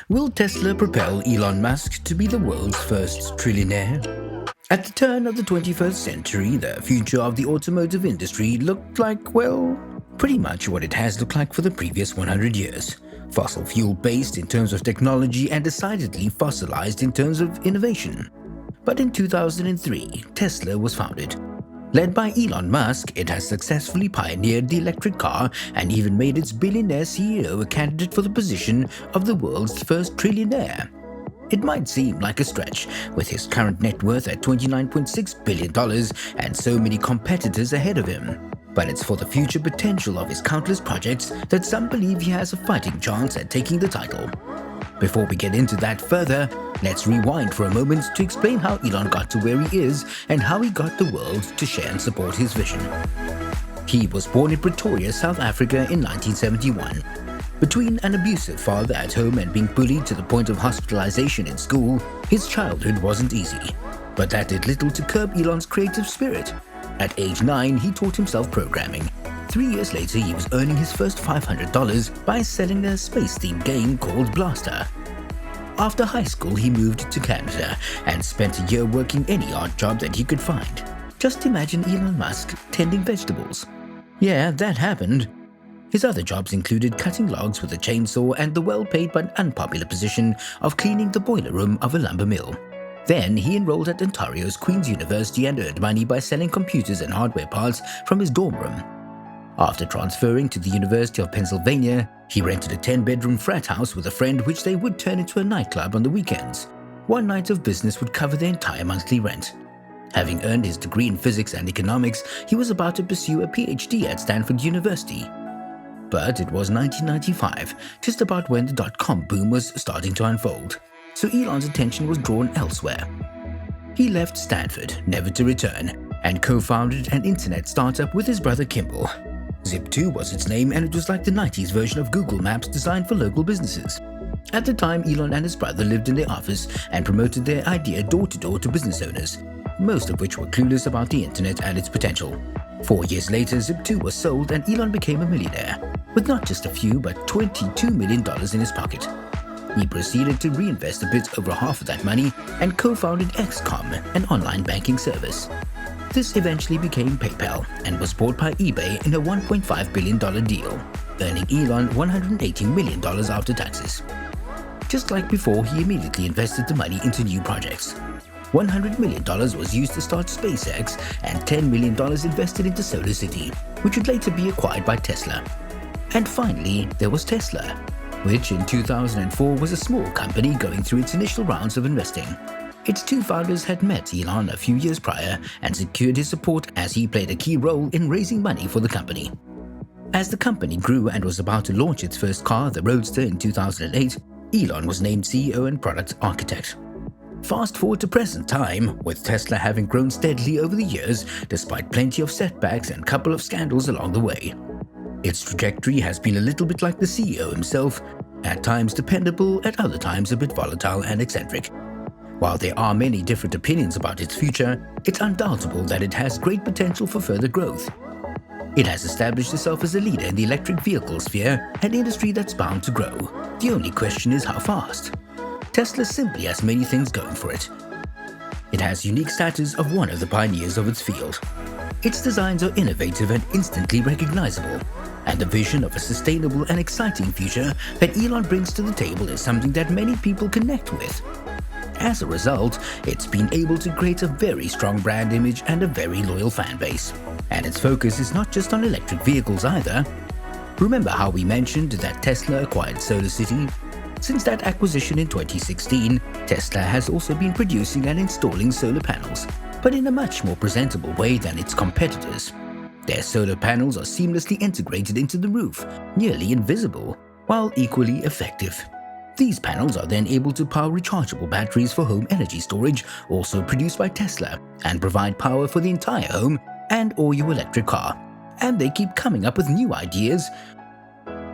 Will Tesla propel Elon Musk to be the world's first trillionaire? At the turn of the 21st century, the future of the automotive industry looked like, well, pretty much what it has looked like for the previous 100 years. Fossil fuel based in terms of technology and decidedly fossilized in terms of innovation. But in 2003, Tesla was founded. Led by Elon Musk, it has successfully pioneered the electric car and even made its billionaire CEO a candidate for the position of the world's first trillionaire. It might seem like a stretch, with his current net worth at $29.6 billion and so many competitors ahead of him. But it's for the future potential of his countless projects that some believe he has a fighting chance at taking the title. Before we get into that further, let's rewind for a moment to explain how Elon got to where he is and how he got the world to share and support his vision. He was born in Pretoria, South Africa in 1971. Between an abusive father at home and being bullied to the point of hospitalization in school, his childhood wasn't easy. But that did little to curb Elon's creative spirit. At age 9, he taught himself programming. 3 years later, he was earning his first $500 by selling a space-themed game called Blaster. After high school, he moved to Canada and spent a year working any odd job that he could find. Just imagine Elon Musk tending vegetables. Yeah, that happened. His other jobs included cutting logs with a chainsaw and the well-paid but unpopular position of cleaning the boiler room of a lumber mill. Then he enrolled at Ontario's Queen's University and earned money by selling computers and hardware parts from his dorm room. After transferring to the University of Pennsylvania, he rented a 10-bedroom frat house with a friend which they would turn into a nightclub on the weekends. One night of business would cover their entire monthly rent. Having earned his degree in physics and economics, he was about to pursue a PhD at Stanford University. But it was 1995, just about when the dot-com boom was starting to unfold, so Elon's attention was drawn elsewhere. He left Stanford, never to return, and co-founded an internet startup with his brother Kimball. Zip2 was its name, and it was like the 90s version of Google Maps designed for local businesses. At the time, Elon and his brother lived in their office and promoted their idea door-to-door to business owners, most of which were clueless about the internet and its potential. 4 years later, Zip2 was sold and Elon became a millionaire, with not just a few but $22 million in his pocket. He proceeded to reinvest a bit over half of that money and co-founded XCOM, an online banking service. This eventually became PayPal and was bought by eBay in a $1.5 billion deal, earning Elon $180 million after taxes. Just like before, he immediately invested the money into new projects. $100 million was used to start SpaceX and $10 million invested into SolarCity, which would later be acquired by Tesla. And finally, there was Tesla, which in 2004 was a small company going through its initial rounds of investing. Its two founders had met Elon a few years prior and secured his support as he played a key role in raising money for the company. As the company grew and was about to launch its first car, the Roadster, in 2008, Elon was named CEO and product architect. Fast forward to present time, with Tesla having grown steadily over the years despite plenty of setbacks and a couple of scandals along the way. Its trajectory has been a little bit like the CEO himself, at times dependable, at other times a bit volatile and eccentric. While there are many different opinions about its future, it's undoubtable that it has great potential for further growth. It has established itself as a leader in the electric vehicle sphere, an industry that's bound to grow. The only question is how fast. Tesla simply has many things going for it. It has unique status of one of the pioneers of its field. Its designs are innovative and instantly recognizable, and the vision of a sustainable and exciting future that Elon brings to the table is something that many people connect with. As a result, it's been able to create a very strong brand image and a very loyal fan base. And its focus is not just on electric vehicles either. Remember how we mentioned that Tesla acquired SolarCity? Since that acquisition in 2016, Tesla has also been producing and installing solar panels, but in a much more presentable way than its competitors. Their solar panels are seamlessly integrated into the roof, nearly invisible, while equally effective. These panels are then able to power rechargeable batteries for home energy storage, also produced by Tesla, and provide power for the entire home and/or your electric car. And they keep coming up with new ideas.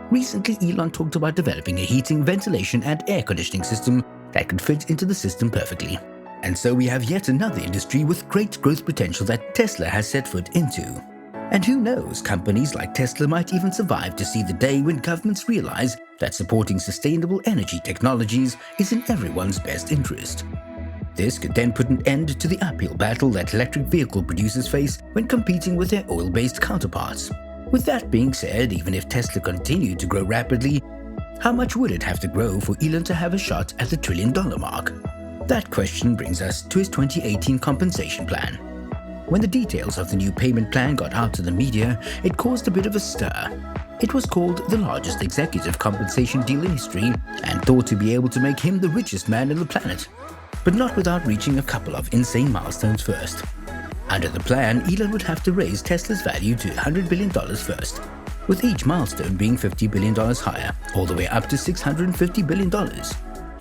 Recently, Elon talked about developing a heating, ventilation, and air conditioning system that could fit into the system perfectly. And so we have yet another industry with great growth potential that Tesla has set foot into. And who knows, companies like Tesla might even survive to see the day when governments realize that supporting sustainable energy technologies is in everyone's best interest. This could then put an end to the uphill battle that electric vehicle producers face when competing with their oil-based counterparts. With that being said, even if Tesla continued to grow rapidly, how much would it have to grow for Elon to have a shot at the $1 trillion mark? That question brings us to his 2018 compensation plan. When the details of the new payment plan got out to the media, it caused a bit of a stir. It was called the largest executive compensation deal in history and thought to be able to make him the richest man on the planet, but not without reaching a couple of insane milestones first. Under the plan, Elon would have to raise Tesla's value to $100 billion first, with each milestone being $50 billion higher, all the way up to $650 billion.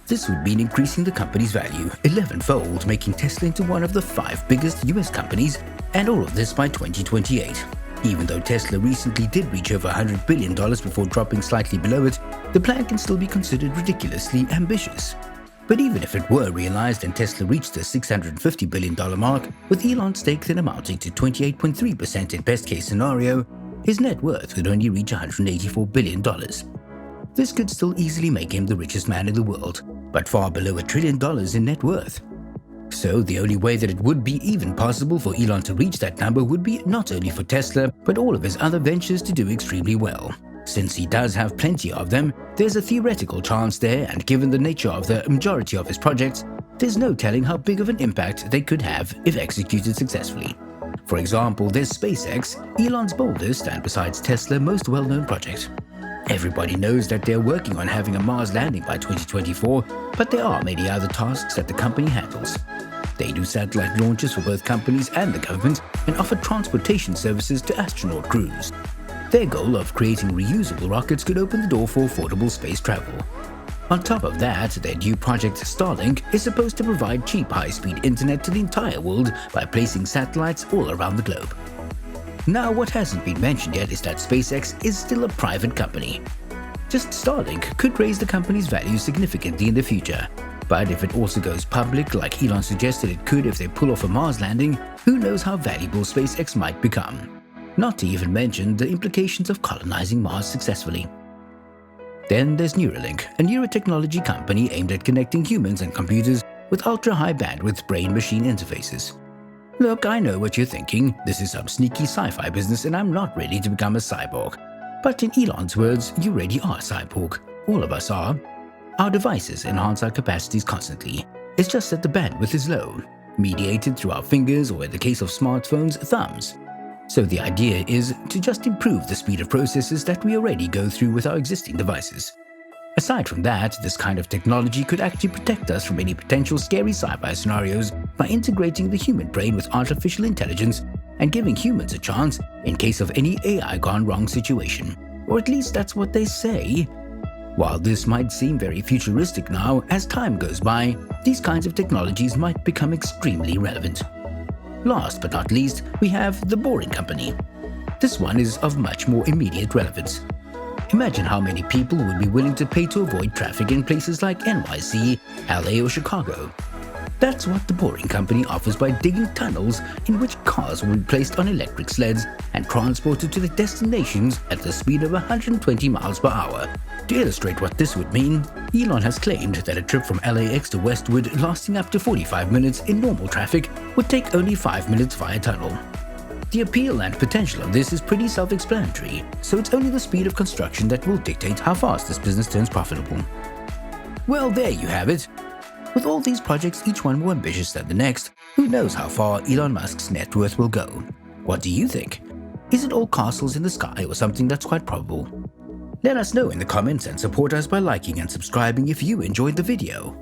This would mean increasing the company's value 11-fold, making Tesla into one of the 5 biggest US companies, and all of this by 2028. Even though Tesla recently did reach over $100 billion before dropping slightly below it, the plan can still be considered ridiculously ambitious. But even if it were realized and Tesla reached the $650 billion mark, with Elon's stake then amounting to 28.3% in best-case scenario, his net worth would only reach $184 billion. This could still easily make him the richest man in the world, but far below $1 trillion in net worth. So the only way that it would be even possible for Elon to reach that number would be not only for Tesla, but all of his other ventures to do extremely well. Since he does have plenty of them, there's a theoretical chance there, and given the nature of the majority of his projects, there's no telling how big of an impact they could have if executed successfully. For example, there's SpaceX, Elon's boldest and besides Tesla most well-known project. Everybody knows that they're working on having a Mars landing by 2024, but there are many other tasks that the company handles. They do satellite launches for both companies and the government and offer transportation services to astronaut crews. Their goal of creating reusable rockets could open the door for affordable space travel. On top of that, their new project Starlink is supposed to provide cheap high-speed internet to the entire world by placing satellites all around the globe. Now, what hasn't been mentioned yet is that SpaceX is still a private company. Just Starlink could raise the company's value significantly in the future, but if it also goes public like Elon suggested it could if they pull off a Mars landing, who knows how valuable SpaceX might become. Not to even mention the implications of colonizing Mars successfully. Then there's Neuralink, a neurotechnology company aimed at connecting humans and computers with ultra-high bandwidth brain-machine interfaces. Look, I know what you're thinking, this is some sneaky sci-fi business and I'm not ready to become a cyborg. But in Elon's words, you already are a cyborg. All of us are. Our devices enhance our capacities constantly. It's just that the bandwidth is low, mediated through our fingers or in the case of smartphones, thumbs. So the idea is to just improve the speed of processes that we already go through with our existing devices. Aside from that, this kind of technology could actually protect us from any potential scary sci-fi scenarios by integrating the human brain with artificial intelligence and giving humans a chance in case of any AI gone wrong situation. Or at least that's what they say. While this might seem very futuristic now, as time goes by, these kinds of technologies might become extremely relevant. Last but not least, we have the Boring Company. This one is of much more immediate relevance. Imagine how many people would be willing to pay to avoid traffic in places like NYC, LA or Chicago. That's what the Boring Company offers by digging tunnels in which cars will be placed on electric sleds and transported to their destinations at the speed of 120 miles per hour. To illustrate what this would mean, Elon has claimed that a trip from LAX to Westwood lasting up to 45 minutes in normal traffic would take only 5 minutes via tunnel. The appeal and potential of this is pretty self-explanatory, so it's only the speed of construction that will dictate how fast this business turns profitable. Well, there you have it. With all these projects, each one more ambitious than the next, who knows how far Elon Musk's net worth will go? What do you think? Is it all castles in the sky or something that's quite probable? Let us know in the comments and support us by liking and subscribing if you enjoyed the video.